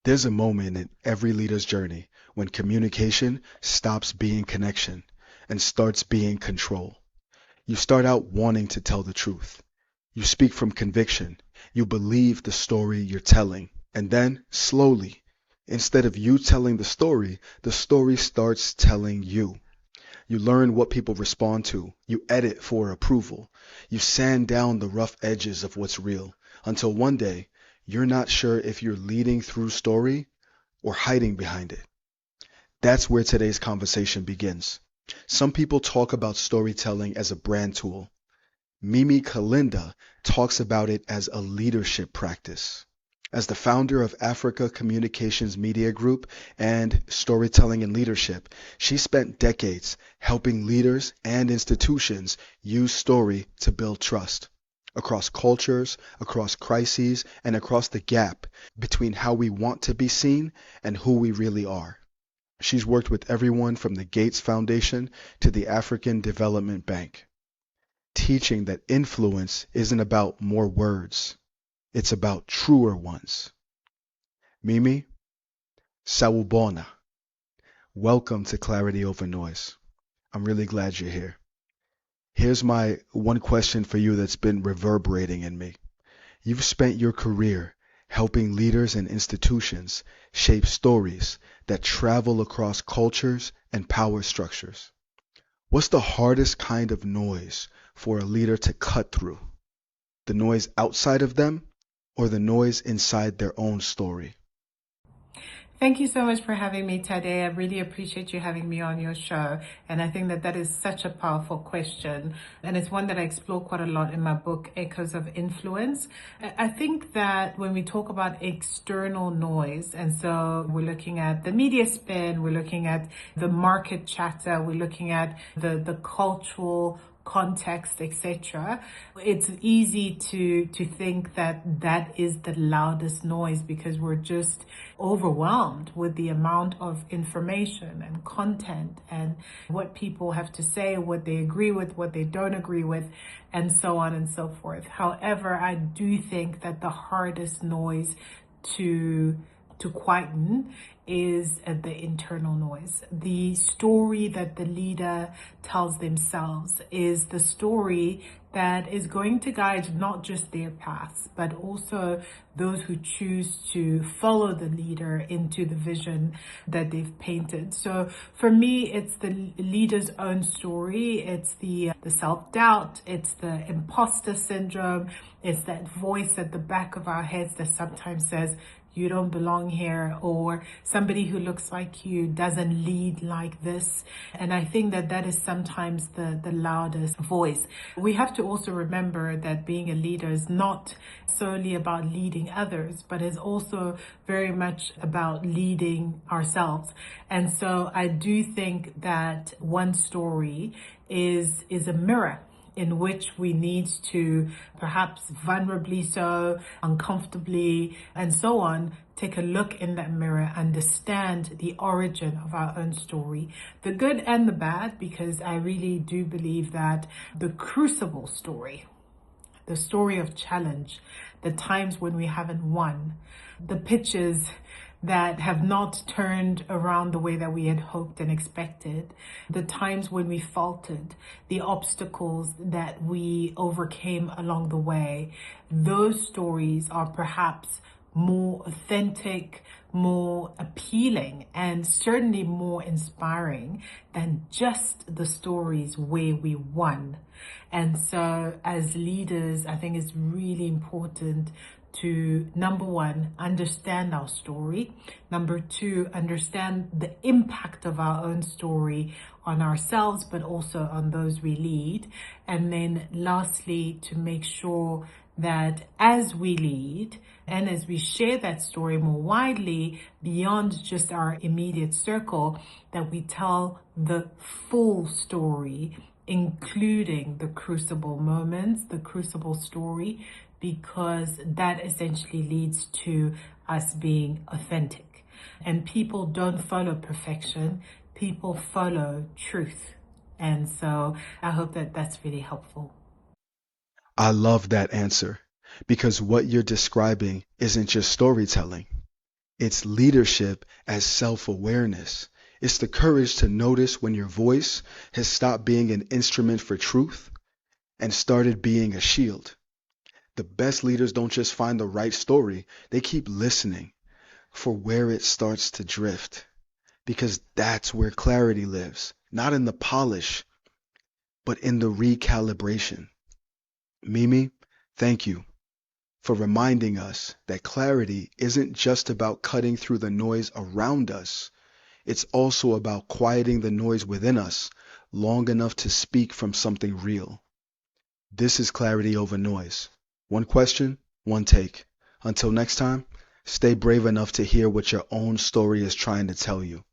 There's a moment in every leader's journey when communication stops being connection and starts being control. You start out wanting to tell the truth. You speak from conviction. You believe the story you're telling. And then, slowly, instead of you telling the story starts telling you. You learn what people respond to. You edit for approval. You sand down the rough edges of what's real until one day you're not sure if you're leading through story or hiding behind it. That's where today's conversation begins. Some people talk about storytelling as a brand tool. Mimi Kalinda talks about it as a leadership practice. As the founder of Africa Communications Media Group and Storytelling and Leadership, she spent decades helping leaders and institutions use story to build trust across cultures, across crises, and across the gap between how we want to be seen and who we really are. She's worked with everyone from the Gates Foundation to the African Development Bank, teaching that influence isn't about more words, it's about truer ones. Mimi, Sawubona. Welcome to Clarity Over Noise. I'm really glad you're here. Here's my one question for you that's been reverberating in me. You've spent your career helping leaders and institutions shape stories that travel across cultures and power structures. What's the hardest kind of noise for a leader to cut through? The noise outside of them or the noise inside their own story? Thank you so much for having me, Tadé. I really appreciate you having me on your show. And I think that that is such a powerful question. And it's one that I explore quite a lot in my book, Echoes of Influence. I think that when we talk about external noise, and so we're looking at the media spin, we're looking at the market chatter, we're looking at the cultural context, etc. It's easy to think that that is the loudest noise because we're just overwhelmed with the amount of information and content and what people have to say, what they agree with, what they don't agree with, and so on and so forth. However, I do think that the hardest noise to quieten is the internal noise. The story that the leader tells themselves is the story that is going to guide not just their paths, but also those who choose to follow the leader into the vision that they've painted. So for me, it's the leader's own story. It's the self-doubt. It's the imposter syndrome. It's that voice at the back of our heads that sometimes says, you don't belong here, or somebody who looks like you doesn't lead like this. And I think that that is sometimes the loudest voice. We have to also remember that being a leader is not solely about leading others, but is also very much about leading ourselves. And so I do think that one story is a mirror in which we need to perhaps vulnerably so, uncomfortably, and so on, take a look in that mirror, understand the origin of our own story, the good and the bad, because I really do believe that the crucible story, the story of challenge, the times when we haven't won, the pitches that have not turned around the way that we had hoped and expected, the times when we faltered, the obstacles that we overcame along the way, those stories are perhaps more authentic, more appealing, and certainly more inspiring than just the stories where we won. And so as leaders, I think it's really important to, number one, understand our story. Number two, understand the impact of our own story on ourselves, but also on those we lead. And then lastly, to make sure that as we lead and as we share that story more widely beyond just our immediate circle, that we tell the full story, including the crucible moments, the crucible story, because that essentially leads to us being authentic. And people don't follow perfection, people follow truth. And so I hope that that's really helpful. I love that answer because what you're describing isn't just storytelling, It's leadership as self-awareness. It's the courage to notice when your voice has stopped being an instrument for truth and started being a shield. The best leaders don't just find the right story, they keep listening for where it starts to drift. Because that's where clarity lives, not in the polish, but in the recalibration. Mimi, thank you for reminding us that clarity isn't just about cutting through the noise around us. It's also about quieting the noise within us long enough to speak from something real. This is Clarity Over Noise. One question, one take. Until next time, stay brave enough to hear what your own story is trying to tell you.